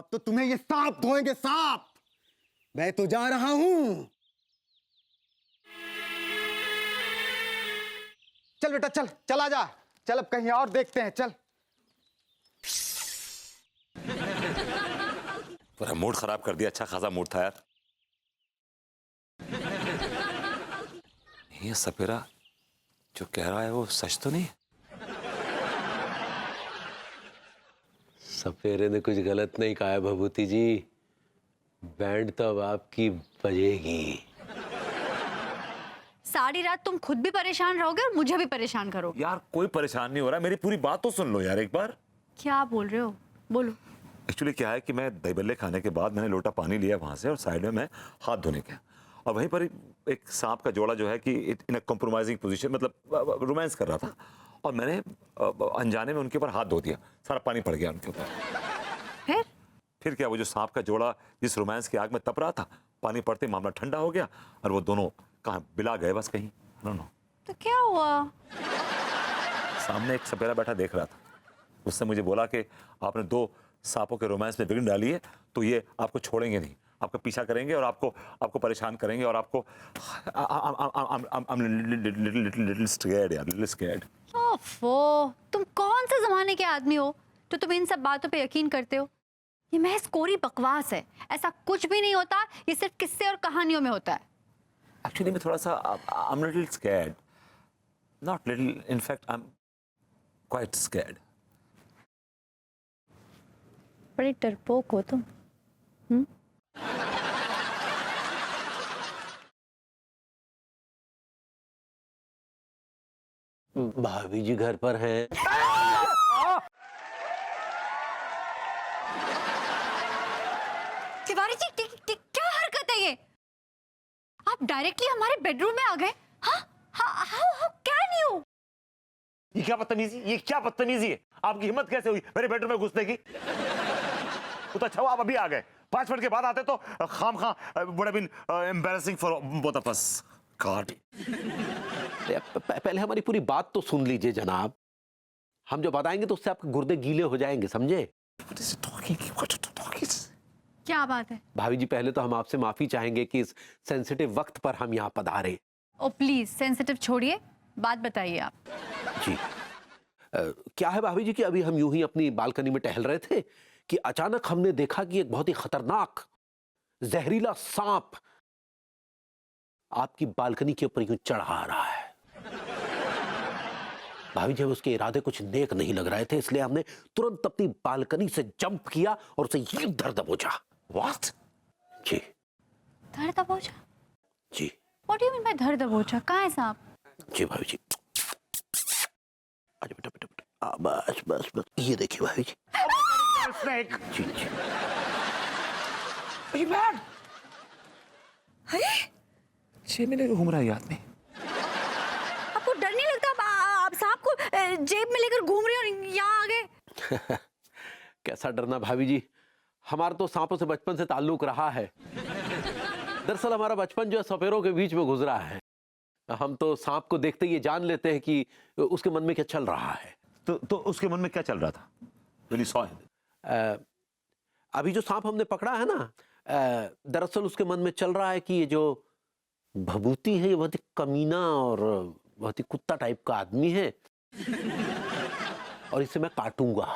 अब तो तुम्हें ये सांप धोएंगे, सांप। मैं तो जा रहा हूं। चल बेटा चल, चला जा। चल अब कहीं और देखते हैं, चल। पूरा मूड खराब कर दिया। अच्छा खासा मूड था यार। ये सपेरा जो कह रहा है वो सच तो नहीं? सपेरे ने कुछ गलत नहीं कहा है भभूति जी। बैंड तो अब आपकी बजेगी। सारी रात तुम खुद भी परेशान रहोगे और मुझे भी परेशान करोगे। यार कोई परेशान नहीं हो रहा, मेरी पूरी बात तो सुन लो यार एक बार। क्या बोल रहे हो, बोलो। एक्चुअली क्या है कि मैं दही बल्ले खाने के बाद मैंने लोटा पानी लिया वहां से और साइड में मैं हाथ धोने गया और वहीं पर एक सांप का जोड़ा जो है कि इन अ कॉम्प्रोमाइजिंग पोजीशन, मतलब रोमांस कर रहा था और मैंने अनजाने में उनके ऊपर हाथ धो दिया। सारा पानी पड़ गया उनके ऊपर। फिर क्या, वो जो सांप का जोड़ा जिस रोमांस की आग में तप रहा था, पानी पड़ते मामला ठंडा हो गया और वो दोनों कहाँ बिला गए बस कहीं। नो तो क्या हुआ? सामने एक सपेरा बैठा देख रहा था। उसने मुझे बोला कि आपने दो सांपों के रोमांस में विघ्न डाली है तो ये आपको छोड़ेंगे नहीं, आपका पीछा करेंगे और आपको परेशान करेंगे और आपको लिटिल स्कैर्ड यार, लिटिल स्कैर्ड। ओफो, तुम कौन से जमाने के आदमी हो तो तुम इन सब बातों पे यकीन करते हो? ये महज कोरी बकवास है। ऐसा कुछ भी नहीं होता। ये सिर्फ किस्से और कहानियों में होता है। एक्चुअली मैं थोड़ा सा I'm little scared, not little, in fact I'm quite scared. बड़े डरपोक हो तुम। भाभी जी घर पर हैं। तिवारी जी, क्या हरकत है ये? आप डायरेक्टली हमारे बेडरूम में आ गए। How can you? ये क्या बदतमीजी है? आपकी हिम्मत कैसे हुई मेरे बेडरूम में घुसने की? तो अच्छा हुआ आप अभी आ गए। 5 मिनट के बाद आते तो खामखा would have been embarrassing for both of us. God. पहले हमारी पूरी बात तो सुन लीजिए जनाब। हम जो बताएंगे तो उससे आपके गुर्दे गीले हो जाएंगे, समझे? What is he talking? What are you talking? क्या बात है? भाभी जी पहले तो हम आपसे माफी चाहेंगे कि इस सेंसिटिव वक्त पर हम यहाँ पधारे। ओ प्लीज, सेंसिटिव छोड़िए, बात बताइए आप। जी क्या है भाभी जी कि अभी हम यूं ही अपनी बालकनी में टहल रहे थे कि अचानक हमने देखा कि एक बहुत ही खतरनाक जहरीला सांप आपकी बालकनी के ऊपर यूं चढ़ आ रहा है। भाभी जी उसके इरादे कुछ नेक नहीं लग रहे थे, इसलिए हमने तुरंत अपनी बालकनी से जंप किया और उसे यूं धर दबोचा। What? जी धर दबोचा? जी what do you mean by धर दबोचा? कहाँ है सांप? जी भाभी जी, अरे बेटा बेटा बेटा, बस बस बस, ये देखिए भाभी जी। Snake. जी जी 6 महीने का घूम रहा है ये आदमी। आपको डर नहीं लगता? आप सांप को जेब में लेकर घूम रहे हो और यहाँ आ गए। कैसा डरना भाभी जी, हमारा तो सांपों से बचपन से ताल्लुक रहा है। दरअसल हमारा बचपन जो है सपेरों के बीच में गुजरा है। हम तो सांप को देखते ही ये जान लेते हैं कि उसके मन में क्या चल रहा है। तो उसके मन में क्या चल रहा था? When you saw him? अभी जो सांप हमने पकड़ा है ना, दरअसल उसके मन में चल रहा है कि ये जो भभूति है ये बहुत ही कमीना और बहुत ही कुत्ता टाइप का आदमी है और इसे मैं काटूंगा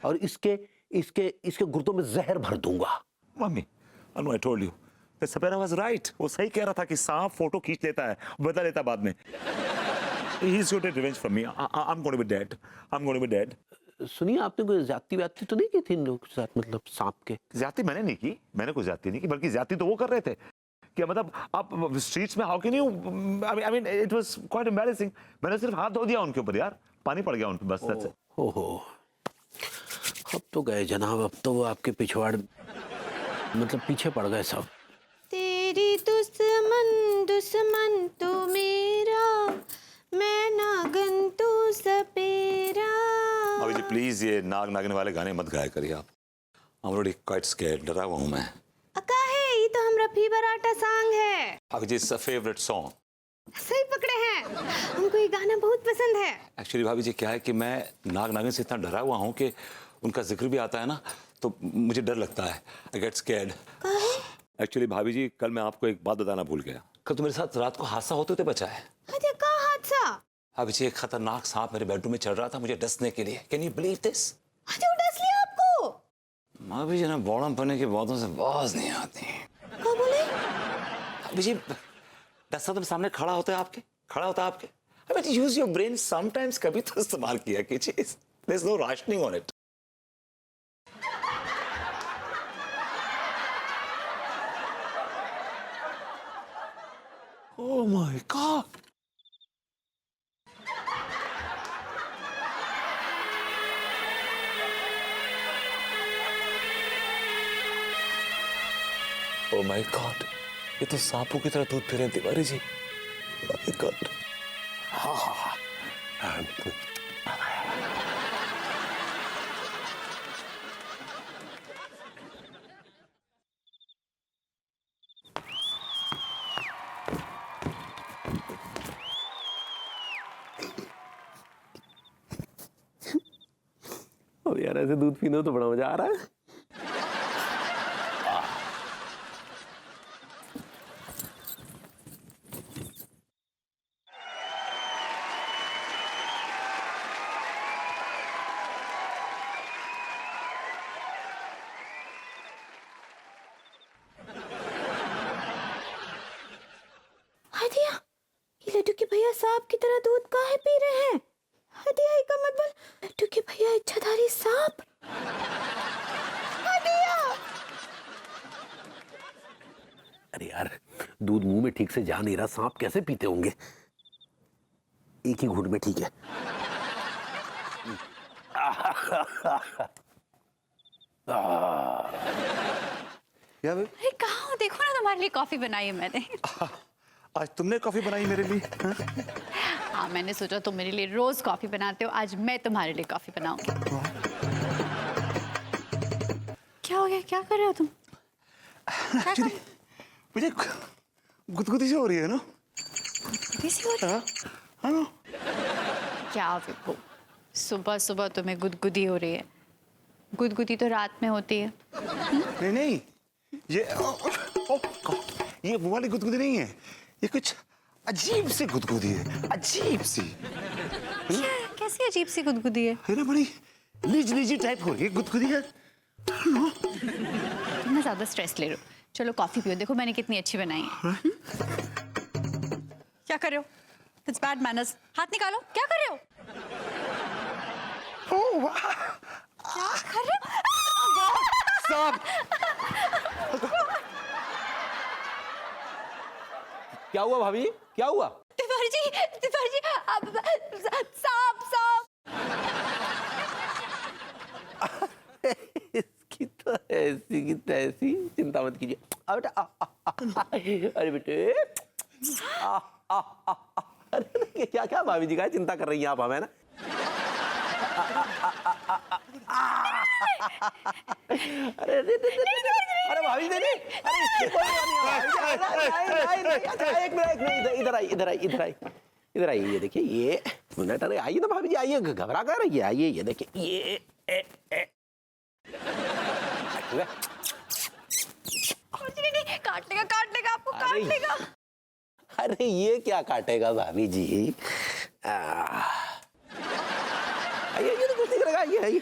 और इसके इसके इसके गुर्दों में जहर भर दूंगा। Mummy, I told you. The Sapera was right. वो सही कह रहा था कि सांप फोटो खींच लेता है, बदला लेता बाद में। He's going to take revenge from me. I'm going to be dead. I'm going to be dead. सुनिए, आपने कोई ज्यादती तो नहीं की थी इन लोगों के साथ, मतलब सांप के? ज्यादती मैंने नहीं की, मैंने कोई ज्यादती नहीं की, बल्कि ज्यादती तो वो कर रहे थे। कि मतलब आप स्ट्रीट्स में how can you, I mean it was quite embarrassing. मैंने सिर्फ हाथ धो दिया उनके ऊपर यार, पानी पड़ गया उन पे बस। That's it. ओहो, अब तो गए जनाब, अब तो वो आपके पिछवाड़ मतलब पीछे पड़ गए सब। तेरी दुश्मन दुश्मन तू मेरा, मैं नागन तू सपेरा। अभी जी प्लीज ये नाग नागिन वाले गाने मत गाया करिए आप। I'm already quite scared, डरा हुआ हूँ मैं। अका है, ये तो हमरा फीवराटा सॉन्ग है। अभी जी it's a favorite song। सही पकड़े हैं, हमको ये गाना बहुत पसंद है। एक्चुअली भाभी जी क्या है कि मैं नाग नागिन से इतना डरा हुआ हूँ कि उनका जिक्र भी आता है ना तो मुझे डर लगता है, आई गेट स्कैर्ड। एक्चुअली भाभी जी, कल मैं आपको एक बात बताना भूल गया। कल तो मेरे साथ रात को हादसा होते होते बचा है। अरे क्या हादसा? भाभी जी, एक खतरनाक सांप मेरे बेडरूम में चढ़ रहा था मुझे डसने के लिए। Can you believe this? अरे वो डस लिया आपको? भाभी जी ना, बौड़म पड़ने की बातों से बाज नहीं आती। क्या बोले? भाभी जी, डसा तो सामने खड़ा होता है आपके, खड़ा होता है आपके। I mean, use your brain sometimes, कभी तो इस्तेमाल किया कीजिए। There's no rationing on it. Oh my God! Oh my God! ये तो सांपों की तरह दूध पी रहे हैं Tiwari ji. Oh my God! अब यार ऐसे दूध पीने में तो बड़ा मजा आ रहा है। हदिया, ये लड्डू के भैया सांप की तरह दूध काहे पी रहे हैं? हदिया, ये का मतलब लड्डू के भैया इच्छाधारी सांप? हदिया! अरे यार, दूध मुंह में ठीक से जा नहीं रहा, सांप कैसे पीते होंगे? एक ही घूंट में ठीक है। क्या बे? अरे कहाँ हो? देखो ना, तुम्हारे लिए कॉफी बनाई है मैंने। आज तुमने कॉफी बनाई मेरे लिए? हाँ? हाँ, मैंने सोचा तुम मेरे लिए रोज कॉफी बनाते हो, आज मैं तुम्हारे लिए कॉफी बनाऊंगी। क्या हो गया? क्या कर रहे हो तुम? क्या कर- मुझे गुदगुदी से हो रही है ना? किसी और- हाँ? हाँ? क्या विभू, सुबह सुबह तुम्हें गुदगुदी हो रही है? गुदगुदी तो रात में होती है। नहीं नहीं, ये ये वो वाली गुदगुदी नहीं है, ये कुछ अजीब सी गुदगुदी है, अजीब सी। क्या? कैसी अजीब सी गुदगुदी है? है ना, बड़ी लीज लीजी टाइप हो रही है गुदगुदी है। तुम ज्यादा स्ट्रेस ले रहे हो। चलो कॉफी पियो, देखो मैंने कितनी अच्छी बनाई है। क्या कर रहे हो? It's bad manners. हाथ निकालो, क्या कर रहे हो? ओह वाह, क्या कर रहे हो? सांप! क्या हुआ भाभी? क्या हुआ? तिवारी जी, अब सांप सांप। इसकी तो ऐसी की तैसी, चिंता मत कीजिए। अरे बेटे, अरे क्या क्या भाभी जी, का चिंता कर रही हैं आप हमें ना? अरे अरे भाभी जी, नहीं, अरे इसकी कोई बात नहीं। एक मिनट, इधर आइए, ये देखिए, ये मिनट, अरे आइए ना भाभी जी, आइए, घबरा कर रही है, आइए, ये देखिए, ये नहीं, काटने का आपको, काटने का। अरे ये क्या काटेगा भाभी जी? आइए, ये तो कुछ नहीं करेगा, आइए।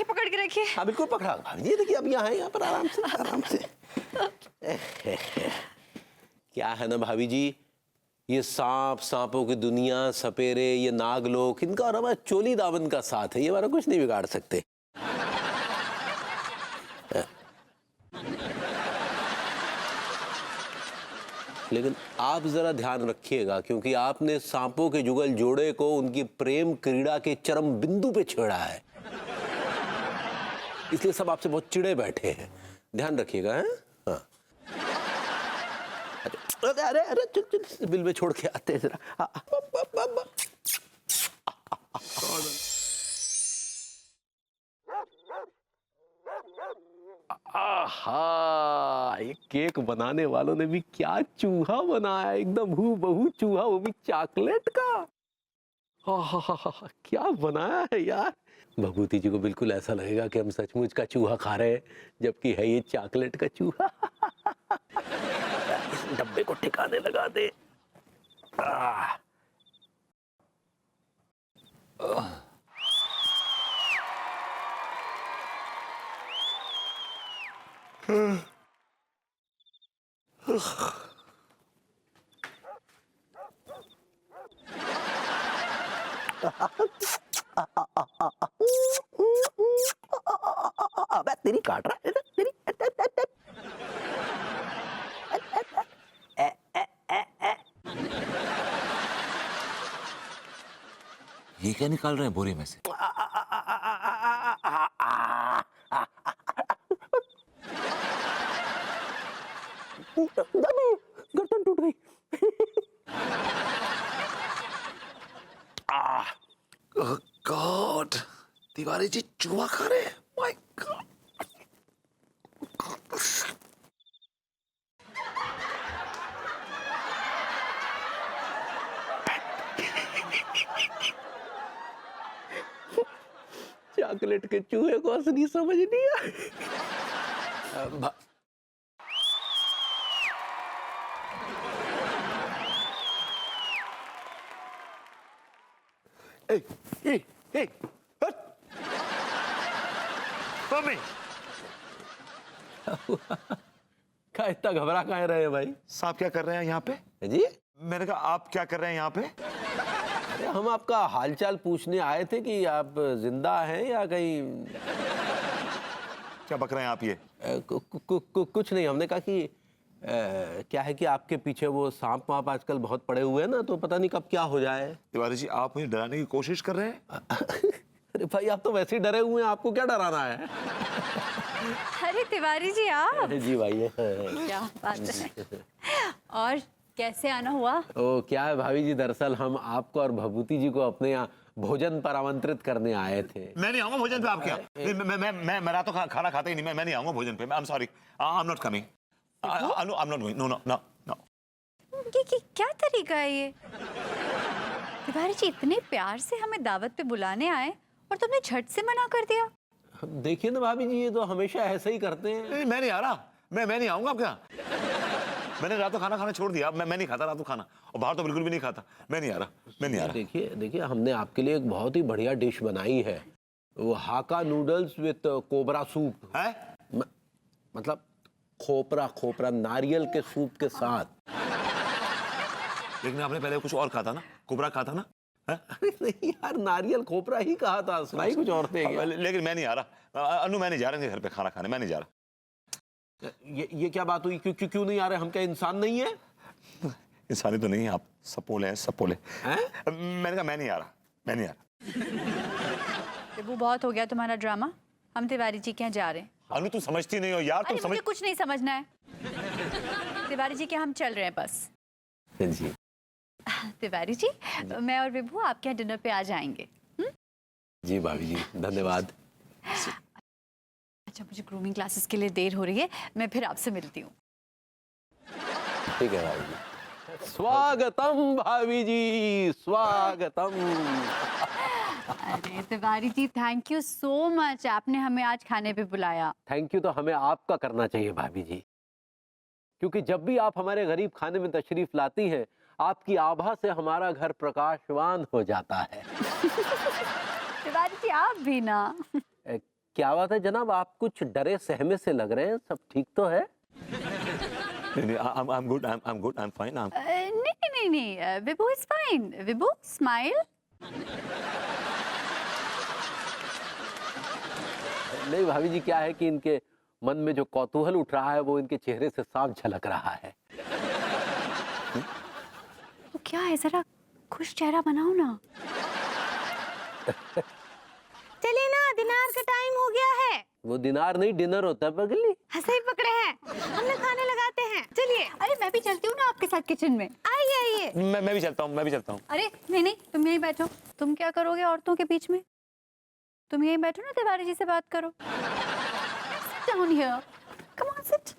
पकड़ के रखिए। हाँ बिल्कुल पकड़ा भाभी जी, देखिए अब यहाँ पर आराम से। क्या है ना भाभी जी, ये सांपों की दुनिया, सपेरे, ये नागलोक, इनका और हमारा चोली दामन का साथ है, ये हमारा कुछ नहीं बिगाड़ सकते। लेकिन आप जरा ध्यान रखिएगा, क्योंकि आपने सांपों के जुगल जोड़े को उनकी प्रेम क्रीड़ा के चरम बिंदु पे छेड़ा है, इसलिए सब आपसे बहुत चिड़े बैठे हैं। ध्यान रखिएगा, हैं? हाँ। अरे चल, बिल में छोड़ के आते हैं जरा। आहा, ये केक बनाने वालों ने भी क्या चूहा बनाया, एकदम हूबहू चूहा, वो भी चॉकलेट का। आहा, क्या बनाया है यार। भभूति जी को बिल्कुल ऐसा लगेगा कि हम सचमुच का चूहा खा रहे हैं, जबकि है ये चॉकलेट का चूहा। इस डब्बे को ठिकाने लगा दे। आह। अबे तेरी काट रहा है ना, तेरी। ये क्या निकाल रहे हैं बोरे में से? गर्दन टूट गई। गॉड, तिवारी जी चूहा खा रहे हैं। My God. चॉकलेट के चूहे को असली समझ नहीं आया। हट। मम्मी, क्या इतना घबरा काहे रहे हैं भाई? साहब क्या कर रहे हैं यहाँ पे? जी, मैंने कहा आप क्या कर रहे हैं यहाँ पे? अरे हम आपका हालचाल पूछने आए थे कि आप जिंदा हैं या कहीं। क्या बक रहे हैं आप ये? कुछ नहीं, हमने कहा कि क्या है कि आपके पीछे वो सांप वाप आजकल बहुत पड़े हुए हैं ना, तो पता नहीं कब क्या हो जाए। तिवारी जी आप मुझे डराने की कोशिश कर रहे हैं? अरे भाई आप तो वैसे ही डरे हुए हैं, आपको क्या डराना है? अरे तिवारी जी आप, अरे जी भाई। क्या बात है। और कैसे आना हुआ? ओ क्या है भाभी जी, दरअसल हम आपको और भभूति जी को अपने यहाँ भोजन पर आमंत्रित करने आए थे। मैं नहीं आऊंगा भोजन पे आपके यहाँ। मैं रात को खाना खाता ही नहीं। मैं नहीं आऊंगा भोजन पे। I am sorry, I am not coming. I am not going. No no no no. ये क्या तरीका है ये? तिवारी जी इतने प्यार से हमें दावत पे बुलाने आए और तुमने झट से मना कर दिया। देखिए ना भाभी जी, ये तो हमेशा ऐसे ही करते हैं। नहीं, मैं नहीं आ रहा। मैं नहीं आऊंगा आपके यहाँ। मैंने रात को खाना खाना छोड़ दिया। मैं नहीं खाता रात को खाना, और बाहर तो बिल्कुल भी नहीं खाता। मैं नहीं आ रहा, मैं नहीं आ रहा। देखिए हमने आपके लिए एक बहुत ही बढ़िया डिश बनाई है, वो हाका नूडल्स विद कोबरा सूप है। मतलब खोपरा नारियल के सूप के साथ। लेकिन आपने पहले कुछ और कहा था ना, कोबरा कहा था ना? अरे नहीं यार, नारियल खोपरा ही कहा था, सुनाई कुछ और थे क्या? लेकिन मैं नहीं आ रहा अनु, मैं नहीं जा रहा घर पे खाना खाने। मैं नहीं जा रहा। ये क्या बात हुई? क्यों नहीं आ रहे? हम क्या इंसान नहीं है? इंसानी तो नहीं है आप, सपोले हैं सपोले। मैंने कहा मैं नहीं आ रहा, मैं नहीं आ रहा। वो बहुत हो गया तुम्हारा ड्रामा, हम तिवारी जी के यहाँ जा रहे हैं। अनु तुम समझती नहीं हो यार। तुम मुझे कुछ नहीं समझना है। तिवारी जी के हम चल रहे हैं बस। जी तिवारी जी, मैं और विभू आपके यहाँ डिनर पे आ जाएंगे। जी भाभी जी, धन्यवाद। अच्छा, मुझे ग्रूमिंग क्लासेस के लिए देर हो रही है, मैं फिर आपसे मिलती हूँ। ठीक है भाभी जी। स्वागतम भाभी जी, स्वागतम। अरे Tiwari ji, thank you so much, आपने हमें आज खाने पे बुलाया। थैंक यू तो हमें आपका करना चाहिए भाभी जी, क्योंकि जब भी आप हमारे गरीब खाने में तशरीफ लाती हैं, आपकी आभा से हमारा घर प्रकाशवान हो जाता है। तिवारी जी आप भी ना। क्या बात है जनाब, आप कुछ डरे सहमे से लग रहे हैं, सब ठीक तो है? नहीं, I'm good, I'm good, I'm fine. नहीं, विभू इज फाइन। Vibhu smile. नहीं भाभी जी, क्या है कि इनके मन में जो कौतूहल उठ रहा है वो इनके चेहरे से साफ झलक रहा है। वो क्या है, जरा खुश चेहरा बनाओ ना। चलिए ना, दिनार का टाइम हो गया है। वो दिनार नहीं, डिनर होता है पगली। हंसे ही पकड़े हैं, हमने खाने लगाते हैं। चलिए। अरे मैं भी चलती हूँ ना आपके साथ किचन में। आइए। मैं भी चलता हूँ। अरे नहीं, तुम यहीं बैठो। तुम क्या करोगे औरतों के बीच में? तुम यहीं बैठो ना, तिवारी जी से बात करो। Sit down here. Come on, sit.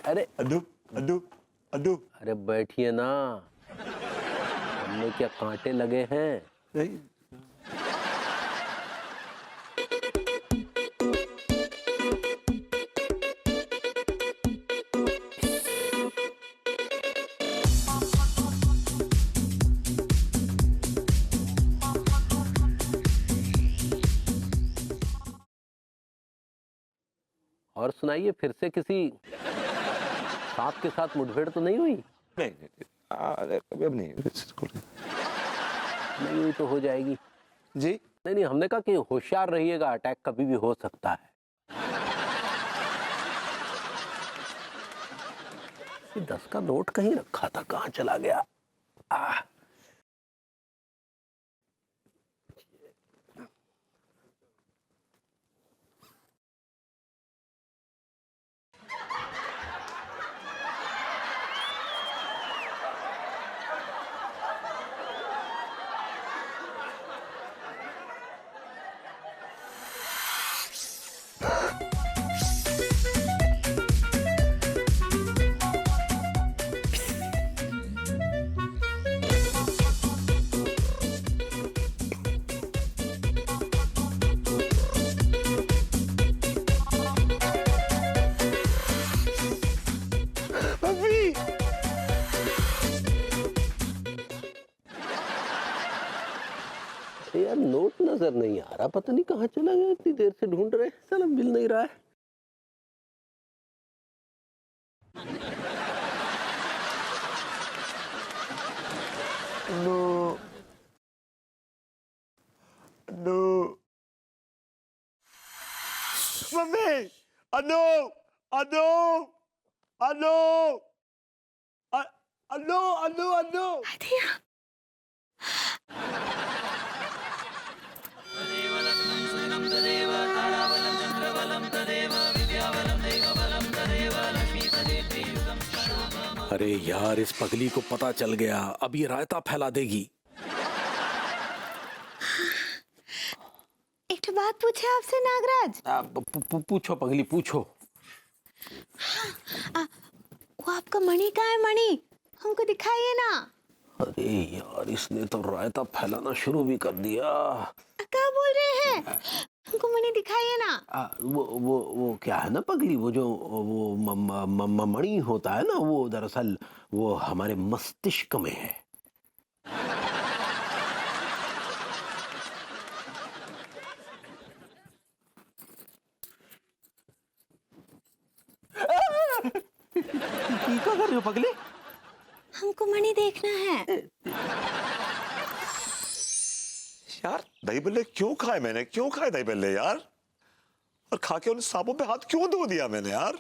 अरे अड्डू। अरे बैठिए ना, हमने क्या कांटे लगे हैं? नहीं। और सुनाइए, फिर से किसी सांप के साथ मुठभेड़ तो नहीं हुई? नहीं, अब नहीं। नहीं हुई तो हो जाएगी। जी नहीं नहीं, हमने कहा कि होशियार रहिएगा, अटैक कभी भी हो सकता है। 10 का नोट कहीं रखा था, कहाँ चला गया? यार नोट नजर नहीं आ रहा, पता नहीं कहाँ चला गया, इतनी देर से ढूंढ रहे हैं, साला मिल नहीं रहा है। नो नो मम्मी, अनु अनु अनु अनु अनु अनु आदिया, अरे यार, इस पगली को पता चल गया, अब ये रायता फैला देगी। एक तो बात पूछे आपसे नागराज। पूछो पगली, पूछो। वो आपका मणि कहाँ है? मणि हमको दिखाइए ना। अरे यार, इसने तो रायता फैलाना शुरू भी कर दिया। क्या बोल रहे हैं? हमको मणि दिखाइए ना। वो क्या है ना पगली, वो जो वो मणि होता है ना, वो दरअसल वो हमारे मस्तिष्क में है। क्या कर रहे हो पगली? हमको मणि देखना है। यार दही बल्ले क्यों खाए मैंने, क्यों खाए दही बल्ले यार? और खा के उन सांपों पे हाथ क्यों धो दिया मैंने यार?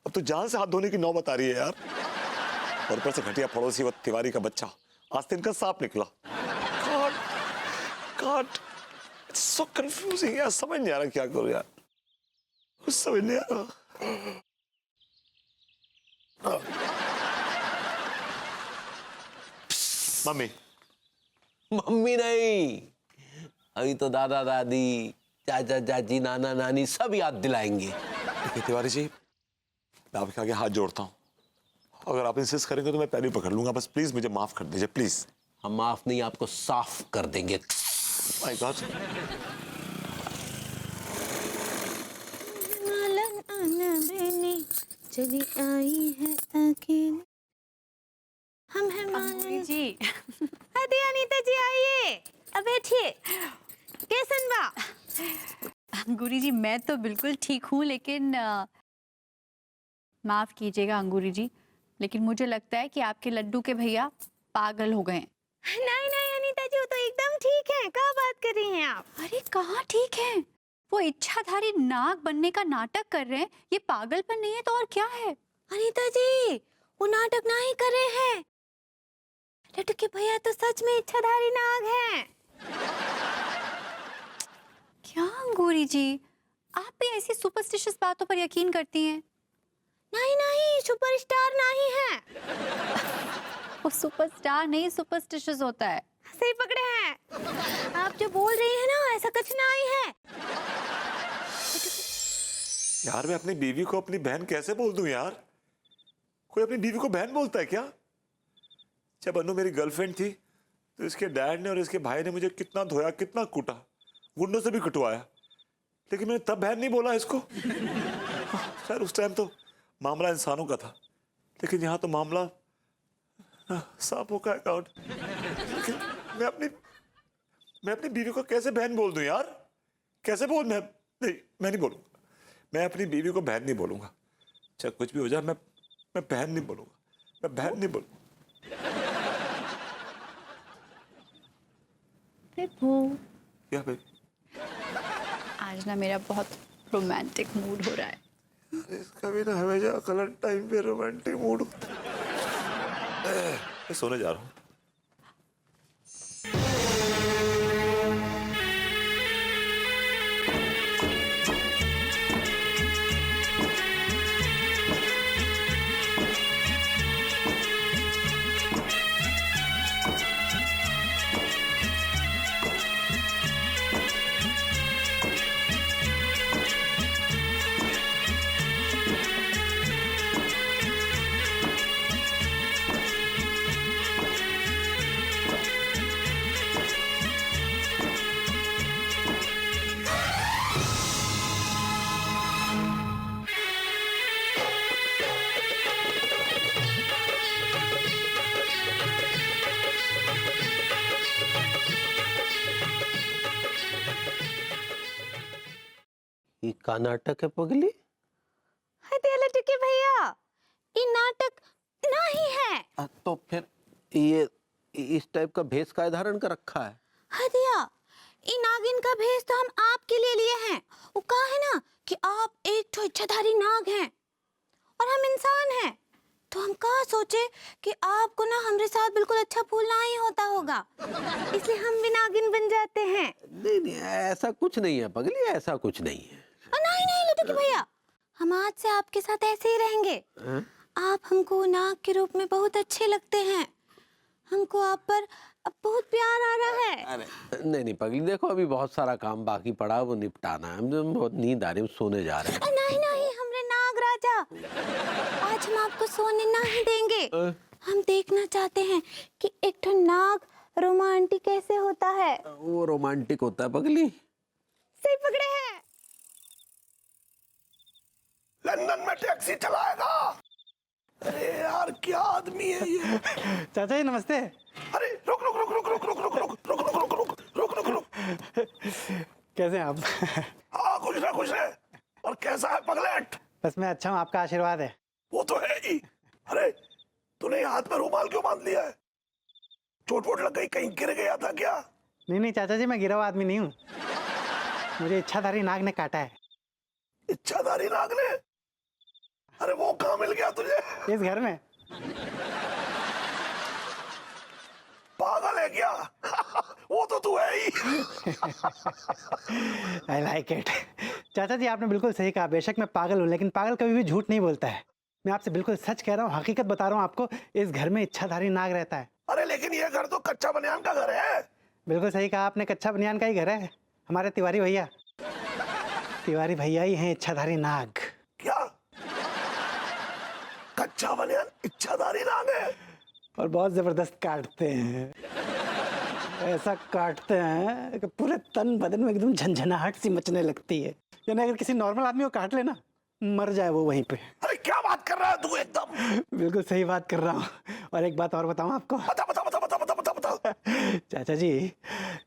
अब तो जान से हाथ धोने की नौबत आ रही है यार। और ऊपर से घटिया पड़ोसी वो तिवारी का बच्चा आस्तीन का सांप निकला। God God, it's so confusing यार, समझ नहीं आ रहा क्या करूं यार, कुछ समझ नहीं आ रहा। मम्मी मम्मी नहीं, अभी तो दादा दादी, चाचा चाची, नाना नानी सब याद दिलाएंगे। देखिए तिवारी जी, मैं आपके आगे हाथ जोड़ता हूँ, अगर आप इंसिस्ट करेंगे तो मैं पैर भी पकड़ लूंगा, बस प्लीज मुझे माफ कर दीजिए प्लीज। हम माफ नहीं, आपको साफ कर देंगे। My God. चली आई है अकेली, हम हैं अंगूरी जी। अरे अनीता जी आइए, अब बैठिए। कैसन बा? अंगूरी जी, मैं तो बिल्कुल ठीक हूँ, लेकिन माफ कीजिएगा अंगूरी जी, लेकिन मुझे लगता है कि आपके लड्डू के भैया पागल हो गए हैं। नहीं नहीं अनीता जी, वो तो एकदम ठीक है। क्या बात कर रही हैं आप? अरे कहाँ ठीक है, वो इच्छाधारी नाग बनने का नाटक कर रहे हैं, ये पागलपन नहीं है तो और क्या है? अनीता जी, वो नाटक नहीं कर रहे हैं। लड्डू के भैया तो सच में इच्छाधारी नाग हैं। क्या अंगूरी जी, आप भी ऐसी सुपरस्टिशियस बातों पर यकीन करती हैं? नहीं नहीं, सुपरस्टार नहीं है। वो सुपरस्टार नहीं, सुपरस्टिशियस होता है। सही पकड़े हैं आप। जो बोल रही हैं ना, ऐसा कुछ नहीं है। यार मैं अपनी बीवी को अपनी बहन कैसे बोल दूं यार? कोई अपनी बीवी को बहन बोलता है क्या? जब अनु मेरी गर्लफ्रेंड थी तो इसके डैड ने और इसके भाई ने मुझे कितना धोया, कितना कूटा, गुंडों से भी कटवाया, लेकिन मैंने तब बहन नहीं बोला इसको। खैर उस टाइम तो मामला इंसानों का था, लेकिन यहाँ तो मामला सांपों का अकाउंट। लेकिन मैं अपनी बीवी को कैसे बहन बोल दूं यार? कैसे बोल? मैं नहीं बोलूंगा। मैं अपनी बीवी को बहन नहीं बोलूंगा, चाहे कुछ भी हो जाए। मैं बहन नहीं बोलूंगा, मैं बहन नहीं बोलूंगा। प्रभु, क्या भाई? आज ना मेरा बहुत रोमांटिक मूड हो रहा है। इसका भी ना हमेशा गलत टाइम पे रोमांटिक मूड होता है। मैं सोने जा रहा हूँ। ये का नाटक है पगली? हाय दिया लड्डू के भैया, ये नाटक नहीं है। तो फिर ये इस टाइप का भेष का धारण कर रखा है? हाय दिया, ये नागिन का भेष तो हम आपके लिए लिए हैं। वो कहा है ना कि आप एक ठो इच्छाधारी नाग हैं और हम इंसान हैं, तो हम कहा सोचे कि आपको ना हमारे साथ बिल्कुल अच्छा फूलना ही होता होगा, इसलिए हम भी नागिन बन जाते हैं। नहीं ऐसा कुछ नहीं है पगली, ऐसा कुछ नहीं है। नहीं लड्डू के भैया, हम आज से आपके साथ ऐसे ही रहेंगे। आप हमको नाग के रूप में बहुत अच्छे लगते हैं, हमको आप पर अब बहुत प्यार आ रहा है। अरे नहीं पगली, देखो अभी बहुत सारा काम बाकी पड़ा, वो निपटाना है। हम बहुत नींद आ रही है, सोने जा रहे हैं। नहीं हमरे नाग राजा, आज हम आपको सोने नहीं देंगे। हम देखना चाहते हैं कि एक ठो नाग रोमांटिक कैसे होता है। वो रोमांटिक होता है पगली। सही पकड़े हैं। लंदन में टैक्सी चलाएगा? अरे यार क्या आदमी है ये। चाचा जी नमस्ते। अरे रुक रुक रुक रुक रुक रुक रुक रुक रुक रुक रुक रुक रुक रुक। कैसे हैं आप? हाँ खुश रहे। और कैसा है पगलेट? बस मैं अच्छा हूँ, आपका आशीर्वाद है। वो तो है ही। अरे तूने हाथ में रुमाल क्यों बांध लिया है? चोट वोट लग गई, कहीं गिर गया था क्या? नहीं चाचा जी, मैं गिरा हुआ आदमी नहीं हूँ, मुझे इच्छाधारी नाग ने काटा है। इच्छाधारी नाग ने? अरे वो कहाँ मिल गया तुझे? इस घर में। पागल है क्या? वो तो तू है ही। I like it. चाचा जी आपने बिल्कुल सही कहा, बेशक मैं पागल हूँ, लेकिन पागल कभी भी झूठ नहीं बोलता है। मैं आपसे बिल्कुल सच कह रहा हूँ, हकीकत बता रहा हूँ आपको। इस घर में इच्छाधारी नाग रहता है। अरे लेकिन ये घर तो कच्चा बनियान का घर है। बिल्कुल सही कहा आपने, कच्चा बनियान का ही घर है। हमारे तिवारी भैया ही हैं इच्छाधारी नाग। क्या? कच्चा बनियान इच्छाधारी नाग है? और बहुत जबरदस्त काटते हैं, ऐसा काटते हैं कि पूरे तन बदन में एकदम झंझनाहट सी मचने लगती है। यानी अगर किसी नॉर्मल आदमी को काट लेना, मर जाए वो वहीं पे। अरे क्या बात कर रहा है तू एकदम? बिल्कुल सही बात कर रहा हूँ। और एक बात और बताऊँ आपको? बता बता बता बता बता बता बता। चाचा जी,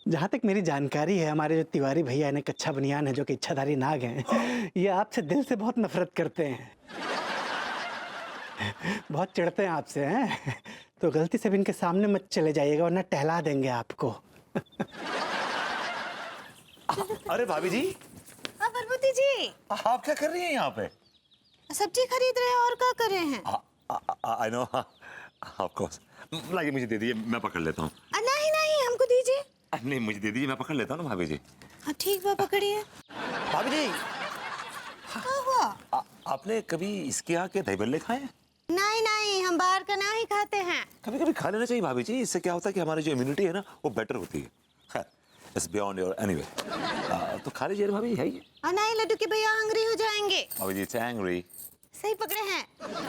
जहाँ तक मेरी जानकारी है, हमारे जो तिवारी भैया ने कच्चा बनियान है, जो कि इच्छाधारी नाग हैं, ये आपसे दिल से बहुत नफरत करते हैं, बहुत चिढ़ते हैं आपसे हैं। तो गलती से भी इनके सामने मत चले जाइएगा, वरना टहला देंगे आपको। अरे भाभी जी, प्रभुति जी, आप क्या कर रही हैं यहाँ पे? सब्जी खरीद रहे हैं और क्या कर रहे हैं? I know, of course. लाइए मुझे दे दीजिए, मैं पकड़ लेता हूँ। नहीं हमको दीजिए। नहीं मुझे दे दीजिए, मैं पकड़ लेता हूँ ना भाभी जी। हाँ ठीक है, पकड़िए। भाभी जी, क्या हुआ? आपने कभी इसके यहाँ के दही बल्ले खाए हैं? नहीं हम बाहर का ना ही खाते हैं। कभी कभी खा लेना चाहिए भाभी जी, इससे क्या होता है कि हमारी जो इम्यूनिटी है ना, वो बेटर होती है। खैर, इट्स बियॉन्ड योर एनीवे। तो खा लीजिए भाभी, है ही। नहीं लड्डू के भैया हंग्री हो जाएंगे। भाभी जी, इट्स एंग्री। सही पकड़े हैं।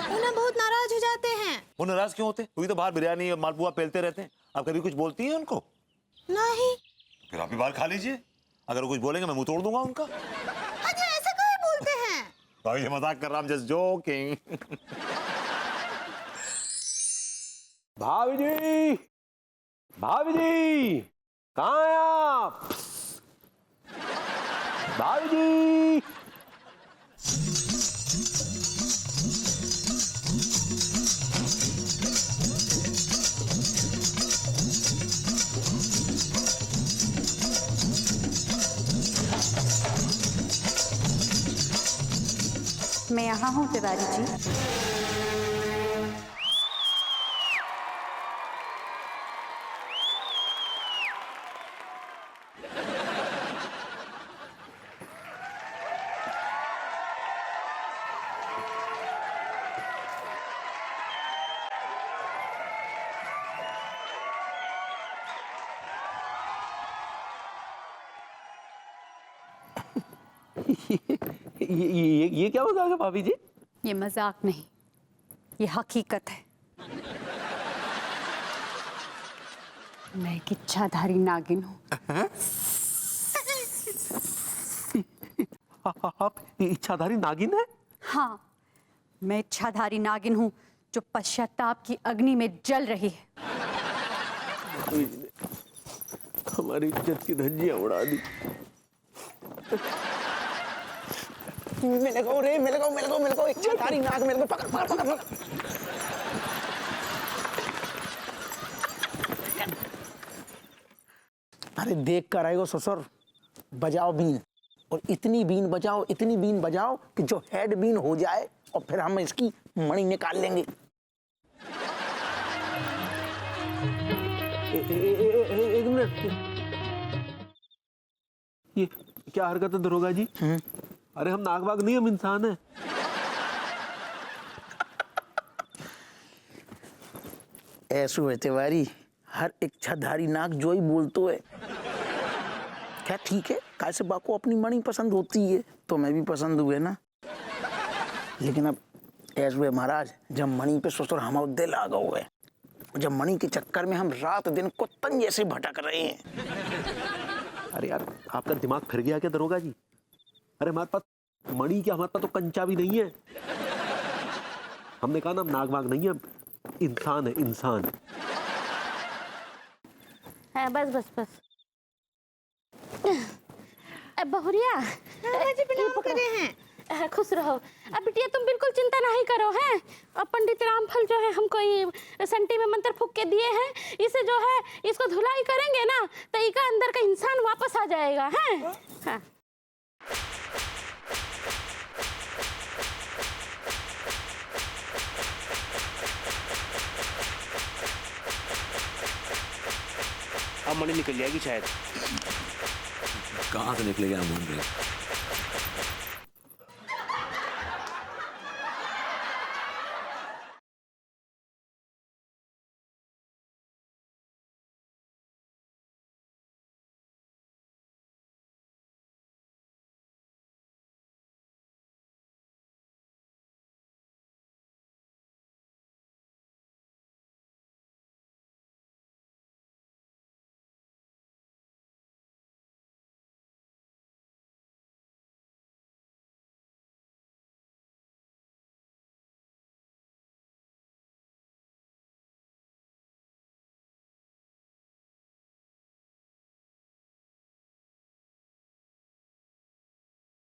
वो ना बहुत नाराज हो जाते हैं। वो नाराज क्यों होते? वही तो बाहर बिरयानी और मालपुआ पेलते रहते हैं। आप कभी कुछ बोलती हैं उनको? नहीं। फिर आप भी बाहर खा लीजिए। अगर वो कुछ बोलेंगे मैं मुंह तोड़ दूंगा उनका। अजय ऐसा काहे बोलते हैं? भाई ये मजाक कर रहा हूं, जस्ट जोकिंग। भाभी जी, भाभी जी, कहाँ हैं आप? भाभी जी। मैं यहाँ हूँ तिवारी जी। ये क्या मजाक है भाभी जी? ये मजाक नहीं, ये हकीकत है। मैं एक इच्छाधारी नागिन हूँ। आप इच्छाधारी नागिन है? हाँ, मैं इच्छाधारी नागिन हूँ जो पश्चाताप की अग्नि में जल रही है। हमारी इज्जत की धज्जियां उड़ा दी। मेरे को इच्छाधारी नाग मेरे को पकड़ पकड़ पकड़ पकड़। अरे देख कर आएगो ससुर, बजाओ बीन और इतनी बीन बजाओ कि जो हेड बीन हो जाए और फिर हम इसकी मणि निकाल लेंगे। एक मिनट, ये क्या हरकत है दरोगा जी? अरे हम नाग वाग नहीं, हम इंसान हैं। ऐसे है तिवारी, हर इच्छाधारी नाग जो ही बोलतो है। क्या ठीक है, कैसे बाको अपनी मणि पसंद होती है तो मैं भी पसंद हुए ना। लेकिन अब ऐसे हुए महाराज, जब मणि पे ससुर हम दिल आ गए है, जब मणि के चक्कर में हम रात दिन कुत्तन जैसे भटक रहे हैं। अरे यार, आपका दिमाग फिर गया क्या दरोगा जी? अरे हमारे पास मणि क्या, हमारे पास तो कंचा भी नहीं है। हमने कहा ना, हम नाग वाग नहीं है, इंसान है, इंसान। हाँ, बस अब बहुरिया पकड़े हैं। खुश रहो। अब बिटिया तुम बिल्कुल चिंता नहीं करो हैं। अब पंडित रामफल जो है हमको ये संटी में मंत्र फूक के दिए हैं। इसे जो है इसको धुलाई करेंगे ना तो इसका अंदर का इंसान वापस आ जाएगा हैं। हाँ। अब मणि निकल जाएगी शायद। कहाँ से निकलेगा हम ढूंढ रहे हैं।